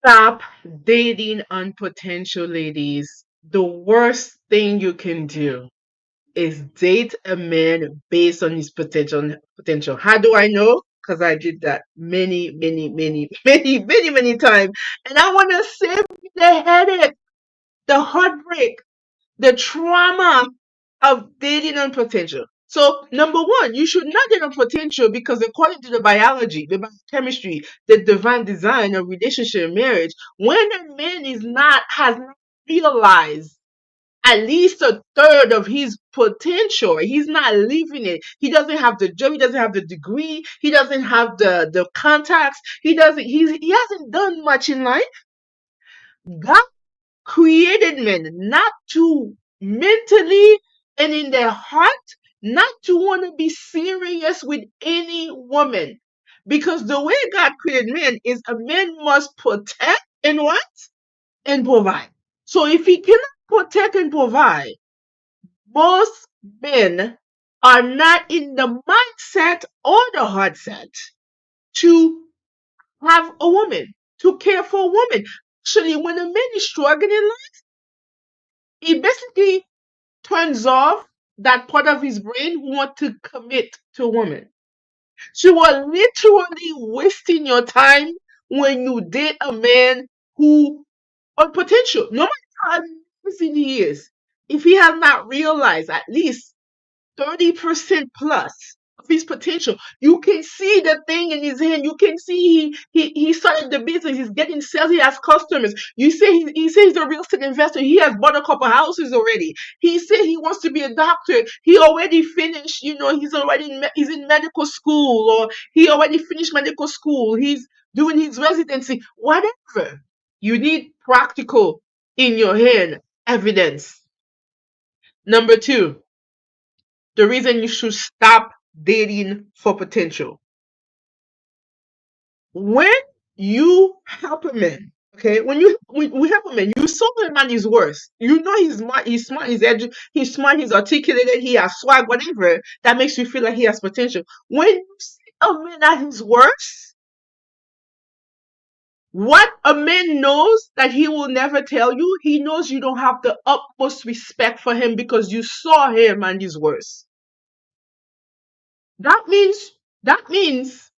Stop dating on potential, ladies. The worst thing you can do is date a man based on his potential. How do I know? Because I did that many times. And I want to save you the headache, the heartbreak, the trauma of dating on potential. So, number one, you should not date on potential because according to the biology, the biochemistry, the divine design of relationship and marriage, when a man has not realized at least a third of his potential. He's not living it. He doesn't have the job. He doesn't have the degree. He doesn't have the contacts. He hasn't done much in life. God created men not to mentally and in their heart, not to want to be serious with any woman. Because the way God created men is a man must protect and what? And provide. So if he cannot protect and provide, most men are not in the mindset or the heart set to have a woman, to care for a woman. Actually, when a man is struggling in life, he basically turns off that part of his brain who want to commit to a woman. So you are literally wasting your time when you date a man who on potential, no matter how amazing he is, if he has not realized at least 30% plus of his potential. You can see the thing in his hand. You can see he started the business. He's getting sales. He has customers. You say he says he's a real estate investor. He has bought a couple houses already. He said he wants to be a doctor. He already finished. He's already he's in medical school or he already finished medical school. He's doing his residency. Whatever. You need practical in your hand evidence. Number two, the reason you should stop dating for potential. When you help a man, okay, when we help a man, you saw him at his worst. You know he's smart, he's articulated, he has swag, whatever that makes you feel like he has potential. When you see a man at his worst, what a man knows that he will never tell you, he knows you don't have the utmost respect for him because you saw him at his worst. That means that means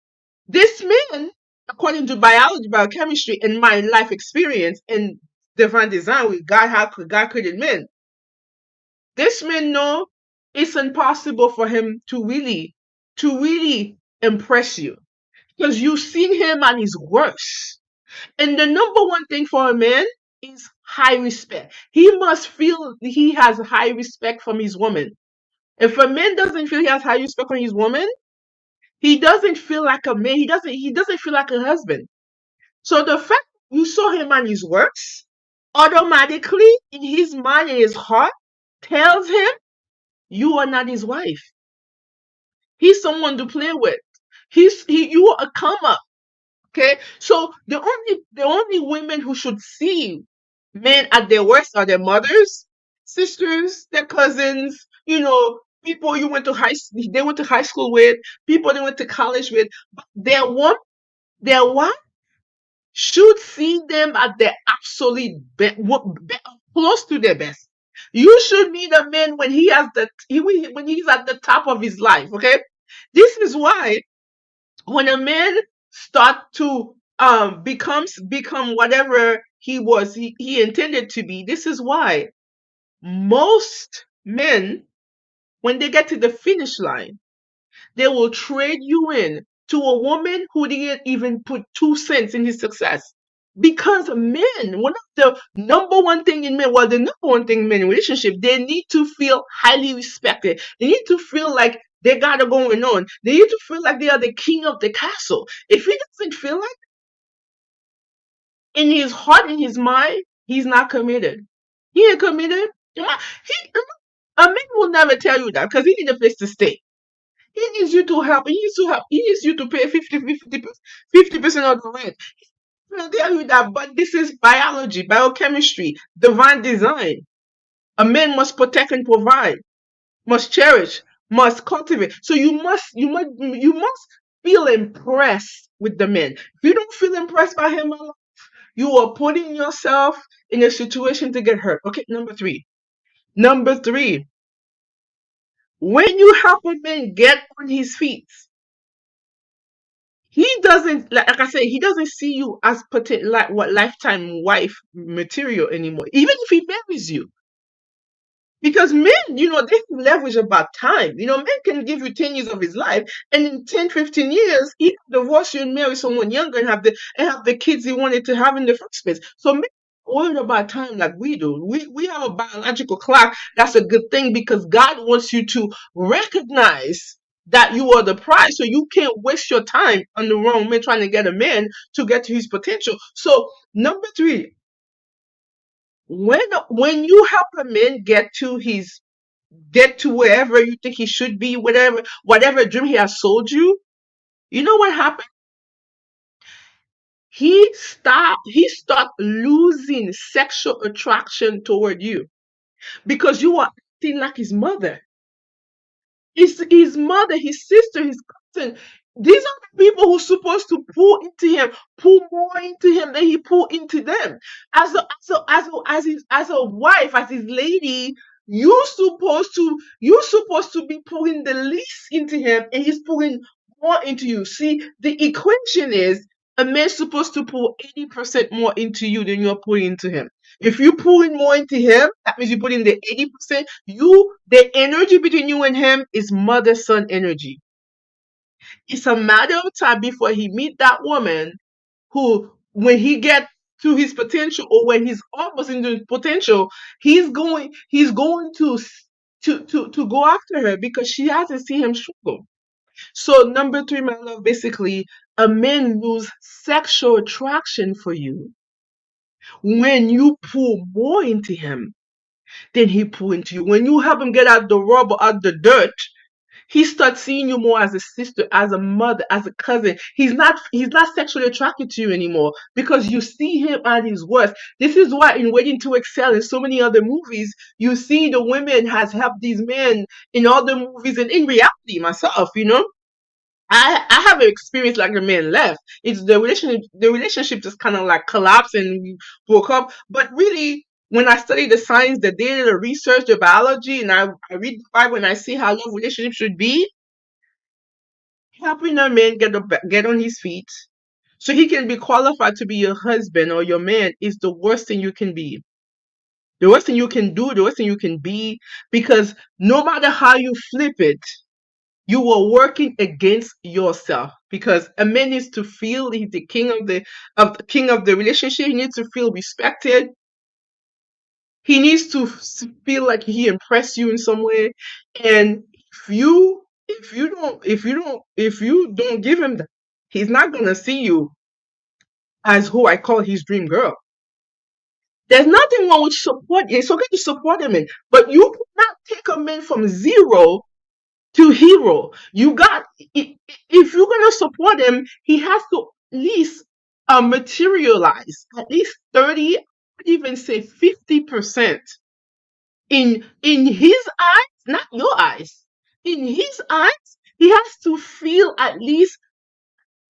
this man, according to biology, biochemistry, and my life experience and divine design with God, how God created men, this man know it's impossible for him to really impress you because you've seen him at his worst. And the number one thing for a man is high respect. He must feel he has high respect from his woman. If a man doesn't feel he has high respect from his woman, he doesn't feel like a man. He doesn't feel like a husband. So the fact you saw him at his works automatically in his mind and his heart tells him you are not his wife. He's someone to play with. You are a come up. Okay. So the only women who should see men at their worst are their mothers, sisters, their cousins, people they went to high school with, people they went to college with. But their wife should see them at their absolute close to their best. You should meet a man when when he's at the top of his life. Okay, this is why when a man start to become whatever he intended to be. This is why most men, when they get to the finish line, they will trade you in to a woman who didn't even put 2 cents in his success. Because men, one of the number one thing in men, well, the number one thing in men in relationship, they need to feel highly respected. They need to feel like they got it going on. They need to feel like they are the king of the castle. If he doesn't feel like in his heart, in his mind, he's not committed. He ain't committed. A man will never tell you that because he needs a place to stay. He needs you to help. He needs to help. He needs you to pay 50% of the rent. I'll tell you that, but this is biology, biochemistry, divine design. A man must protect and provide, must cherish, must cultivate. So you must feel impressed with the man. If you don't feel impressed by him, You are putting yourself in a situation to get hurt. Okay, number three. Number three, when you help a man get on his feet, he doesn't, like I said, he doesn't see you as like what lifetime wife material anymore, even if he marries you. Because men, they can leverage about time. Men can give you 10 years of his life, and in 10, 15 years, he can divorce you and marry someone younger and have the kids he wanted to have in the first place. So men are worried about time like we do. We have a biological clock. That's a good thing because God wants you to recognize that you are the prize. So you can't waste your time on the wrong man trying to get a man to get to his potential. So number three, when you help a man get to wherever you think he should be, whatever dream he has sold you, you know what happened? He start losing sexual attraction toward you because you are acting like his mother. His mother, his sister, his cousin. These are the people who's supposed to pull more into him than he pull into them. As a wife, as his lady, you supposed to be pulling the least into him, and he's pulling more into you. See, the equation is a man's supposed to pull 80% more into you than you're pulling into him. If you pull in more into him, that means you put in the 80%. The energy between you and him is mother-son energy. It's a matter of time before he meet that woman who, when he get to his potential, or when he's almost into his potential, he's going to go after her because she hasn't seen him struggle. So number three, my love, basically, a man lose sexual attraction for you when you pull more into him than he pull into you. When you help him get out the rubble, out the dirt, he starts seeing you more as a sister, as a mother, as a cousin. He's not sexually attracted to you anymore because you see him at his worst. This is why in Waiting to Excel and so many other movies, you see the women has helped these men in other movies and in reality myself. I have an experience like the man left. It's the relationship just kind of like collapsed and we broke up. But really, when I study the science, the data, the research, the biology, and I read the Bible and I see how love relationship should be, helping a man get on his feet so he can be qualified to be your husband or your man is the worst thing you can be. The worst thing you can do, the worst thing you can be, because no matter how you flip it, you are working against yourself because a man needs to feel he's the king of the relationship. He needs to feel respected. He needs to feel like he impressed you in some way. And if you don't give him that, he's not gonna see you as who I call his dream girl. There's nothing wrong with support. It's okay to support him, but you cannot take a man from zero to hero. If you're gonna support him, he has to at least materialize at least 30, I would even say 50% in his eyes, not your eyes. In his eyes, he has to feel at least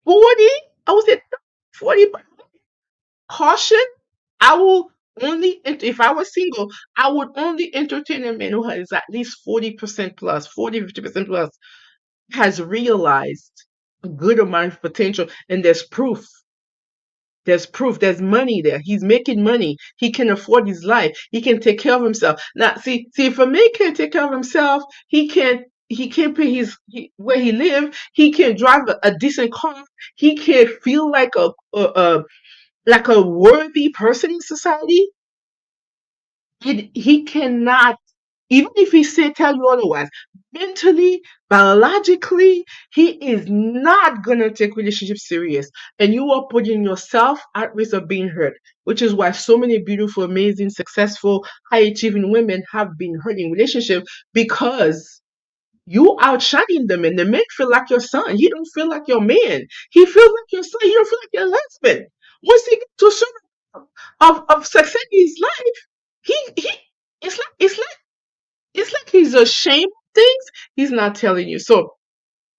40. I would say 40. Caution. I will only, if I was single, I would only entertain a man who has at least 40% plus, 50% plus, has realized a good amount of potential, and there's proof. There's proof. There's money there. He's making money. He can afford his life. He can take care of himself. Now, see, if a man can't take care of himself, he can't pay where he live. He can't drive a decent car. He can't feel like a worthy person in society. He cannot, even if tell you otherwise, mentally, biologically, he is not gonna take relationships serious. And you are putting yourself at risk of being hurt, which is why so many beautiful, amazing, successful, high achieving women have been hurt in relationships because you outshining them and the man feel like your son. He don't feel like your man. He feels like your son. He don't feel like your husband. Once he gets to a certain of success in his life, he it's like he's ashamed of things. He's not telling you. So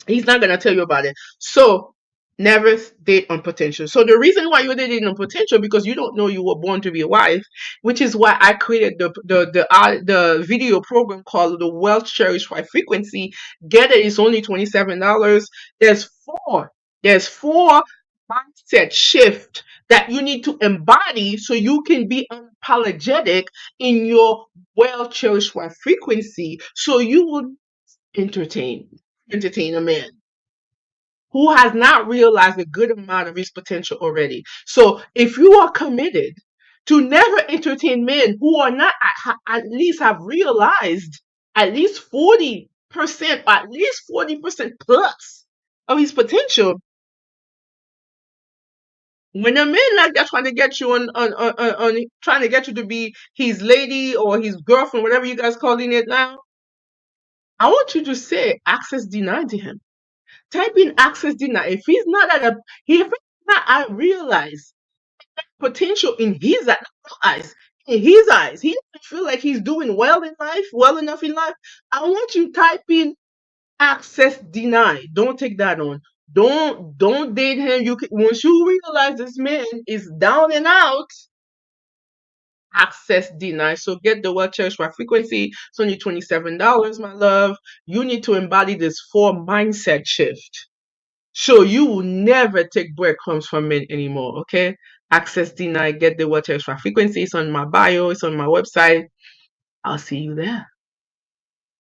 he's not gonna tell you about it. So Never date on potential. So the reason why you're dating on potential, because you don't know you were born to be a wife, which is why I created the video program called the Well Cherished High Frequency. Get it, it's only $27. There's four mindset shift that you need to embody so you can be unapologetic in your well cherished high frequency, so you will entertain entertain a man who has not realized a good amount of his potential already. So if you are committed to never entertain men who are not at least have realized at least 40%, at least 40% plus of his potential, when a man like that trying to get you on trying to get you to be his lady or his girlfriend, whatever you guys calling it now, I want you to say access denied to him. Type in access denied. If he's not at a if he's not I realize potential in his eyes, in his eyes, he doesn't feel like he's doing well in life, well enough in life. I want you to type in access denied. Don't take that on. Don't date him. Once you realize this man is down and out, access denied. So get the Well Cherished by Frequency. It's only $27, my love. You need to embody this 4 mindset shift. So you will never take breadcrumbs from men anymore, okay? Access denied. Get the Well Cherished by Frequency. It's on my bio. It's on my website. I'll see you there.